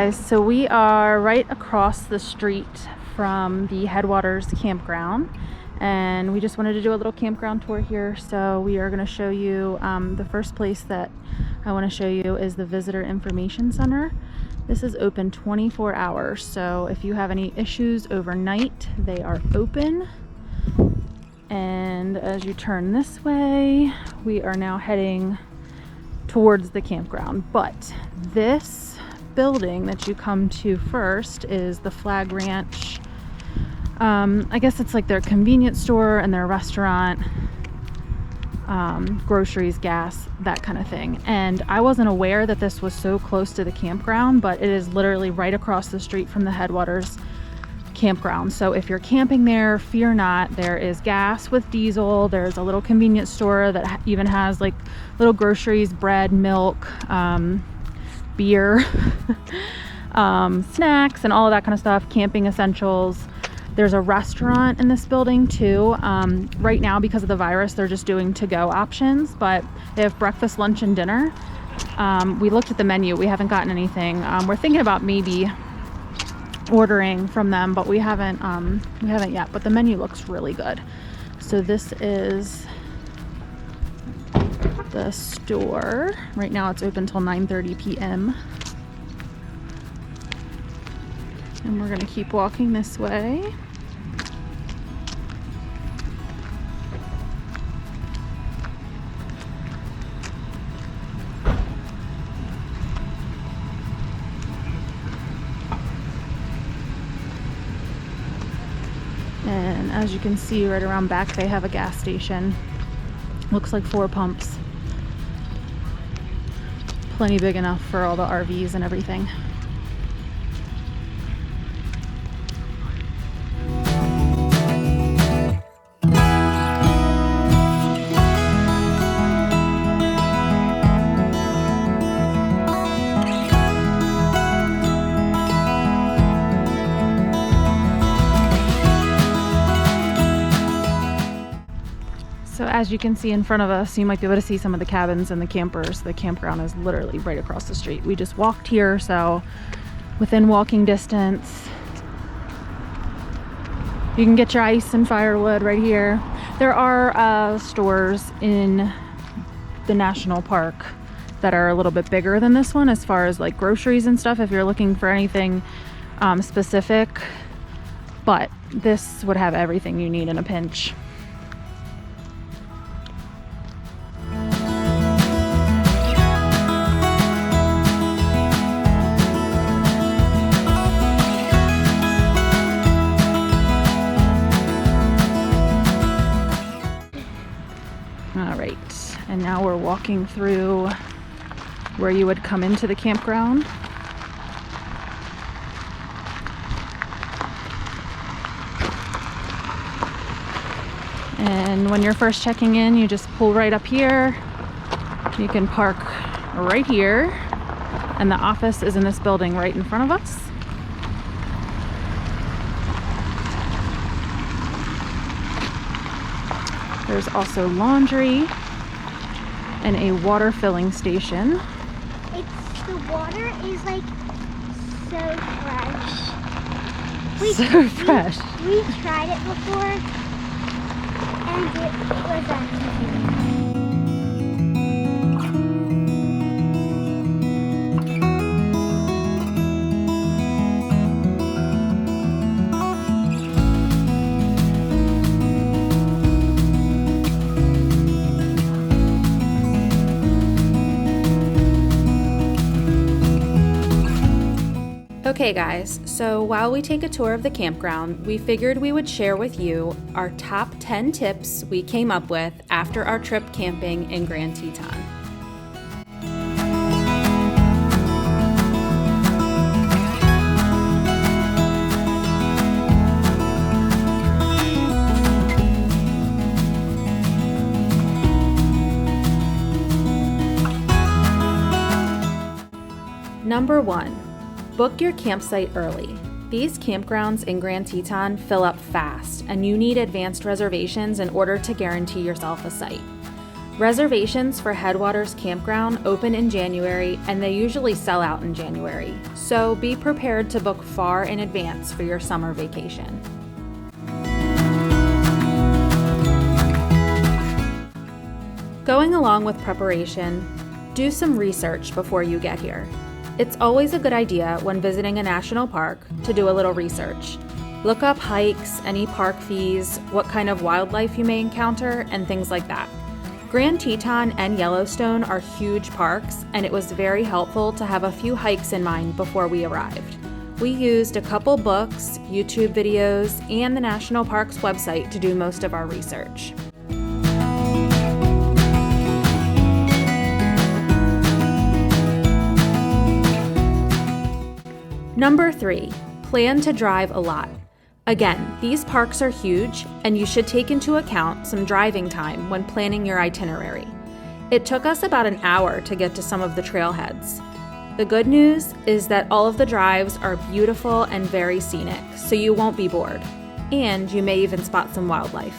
guys, so we are right across the street from the Headwaters campground, and we just wanted to do a little campground tour here. So we are going to show you the first place that I want to show you is the Visitor Information Center. This is open 24 hours, so if you have any issues overnight, they are open. And as you turn this way, we are now heading towards the campground. But this building that you come to first is the Flagg Ranch. I guess it's like their convenience store and their restaurant, groceries, gas, that kind of thing. And I wasn't aware that this was so close to the campground, but it is literally right across the street from the Headwaters campground. So if you're camping there, fear not. There is gas with diesel. There's a little convenience store that even has like little groceries, bread, milk, beer, snacks, and all of that kind of stuff, camping essentials. There's a restaurant in this building too. Right now, because of the virus, they're just doing to-go options, but they have breakfast, lunch, and dinner. We looked at the menu. We haven't gotten anything. We're thinking about maybe ordering from them, but we haven't yet. But the menu looks really good. So this is the store. Right now, it's open till 9:30 p.m. And we're gonna keep walking this way. And as you can see right around back, they have a gas station. Looks like 4 pumps. Plenty big enough for all the RVs and everything. So as you can see in front of us, you might be able to see some of the cabins and the campers. The campground is literally right across the street. We just walked here, so within walking distance. You can get your ice and firewood right here. There are stores in the national park that are a little bit bigger than this one as far as like groceries and stuff if you're looking for anything specific, but this would have everything you need in a pinch. And now we're walking through where you would come into the campground. And when you're first checking in, you just pull right up here. You can park right here. And the office is in this building right in front of us. There's also laundry and a water filling station. The water is like so fresh. Fresh. We tried it before and it was amazing. Okay guys, so while we take a tour of the campground, we figured we would share with you our top 10 tips we came up with after our trip camping in Grand Teton. Number 1. Book your campsite early. These campgrounds in Grand Teton fill up fast, and you need advanced reservations in order to guarantee yourself a site. Reservations for Headwaters Campground open in January, and they usually sell out in January, so be prepared to book far in advance for your summer vacation. Going along with preparation, do some research before you get here. It's always a good idea when visiting a national park to do a little research. Look up hikes, any park fees, what kind of wildlife you may encounter, and things like that. Grand Teton and Yellowstone are huge parks, and it was very helpful to have a few hikes in mind before we arrived. We used a couple books, YouTube videos, and the National Parks website to do most of our research. Number 3, plan to drive a lot. Again, these parks are huge, and you should take into account some driving time when planning your itinerary. It took us about an hour to get to some of the trailheads. The good news is that all of the drives are beautiful and very scenic, so you won't be bored, and you may even spot some wildlife.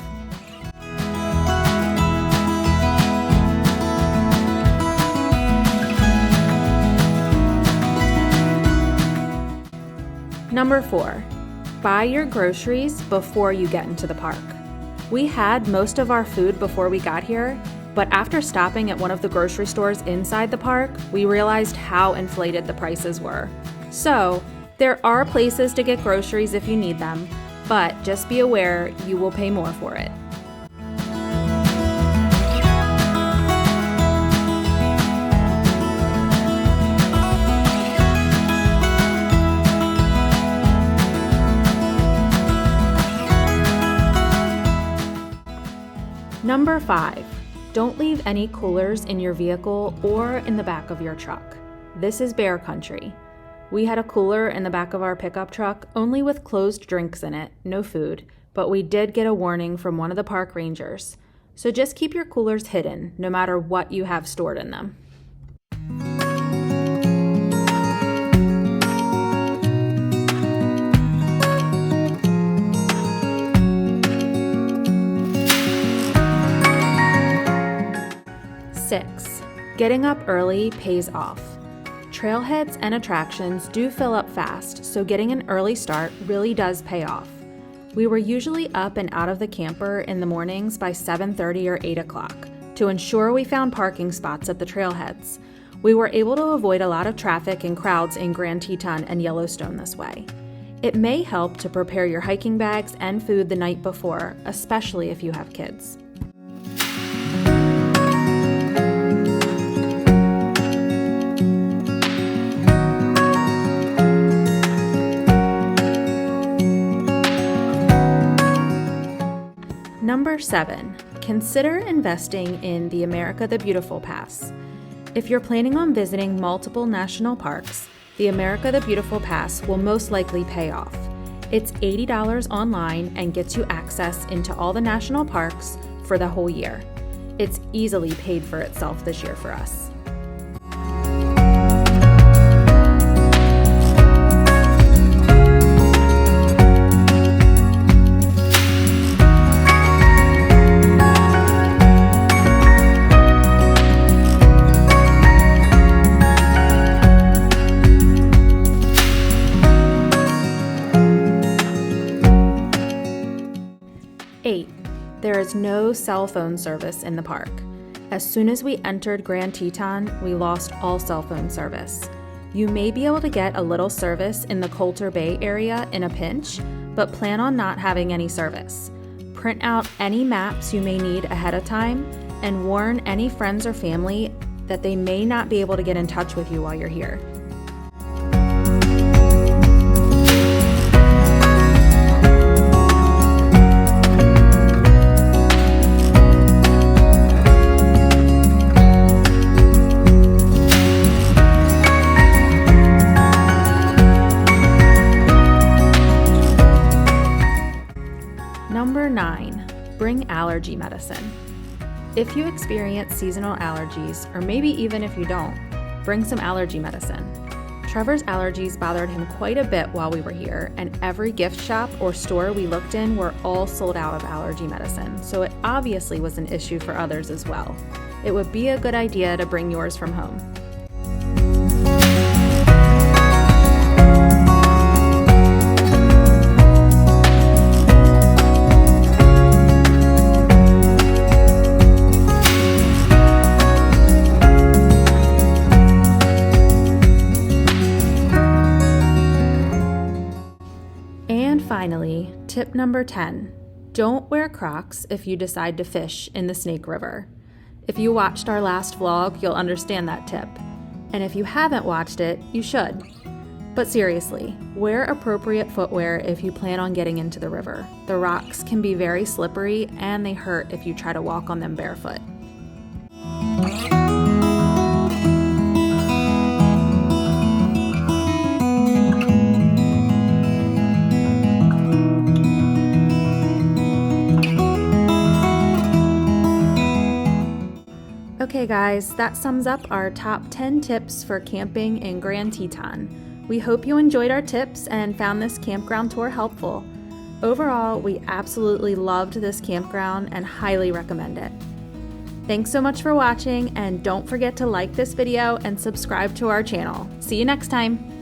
Number 4, buy your groceries before you get into the park. We had most of our food before we got here, but after stopping at one of the grocery stores inside the park, we realized how inflated the prices were. So, there are places to get groceries if you need them, but just be aware you will pay more for it. Number 5, don't leave any coolers in your vehicle or in the back of your truck. This is bear country. We had a cooler in the back of our pickup truck only with closed drinks in it, no food, but we did get a warning from one of the park rangers. So just keep your coolers hidden, no matter what you have stored in them. Six, getting up early pays off. Trailheads and attractions do fill up fast, so getting an early start really does pay off. We were usually up and out of the camper in the mornings by 7:30 or 8 o'clock to ensure we found parking spots at the trailheads. We were able to avoid a lot of traffic and crowds in Grand Teton and Yellowstone this way. It may help to prepare your hiking bags and food the night before, especially if you have kids. Number 7, consider investing in the America the Beautiful Pass. If you're planning on visiting multiple national parks, the America the Beautiful Pass will most likely pay off. It's $80 online and gets you access into all the national parks for the whole year. It's easily paid for itself this year for us. There is no cell phone service in the park. As soon as we entered Grand Teton, we lost all cell phone service. You may be able to get a little service in the Coulter Bay area in a pinch, but plan on not having any service. Print out any maps you may need ahead of time and warn any friends or family that they may not be able to get in touch with you while you're here. Number 9, bring allergy medicine. If you experience seasonal allergies, or maybe even if you don't, bring some allergy medicine. Trevor's allergies bothered him quite a bit while we were here, and every gift shop or store we looked in were all sold out of allergy medicine, so it obviously was an issue for others as well. it would be a good idea to bring yours from home. And finally, tip number 10, don't wear Crocs if you decide to fish in the Snake River. If you watched our last vlog, you'll understand that tip. And if you haven't watched it, you should. But seriously, wear appropriate footwear if you plan on getting into the river. The rocks can be very slippery and they hurt if you try to walk on them barefoot. Okay guys, that sums up our top 10 tips for camping in Grand Teton. We hope you enjoyed our tips and found this campground tour helpful. Overall, we absolutely loved this campground and highly recommend it. Thanks so much for watching, and don't forget to like this video and subscribe to our channel. See you next time!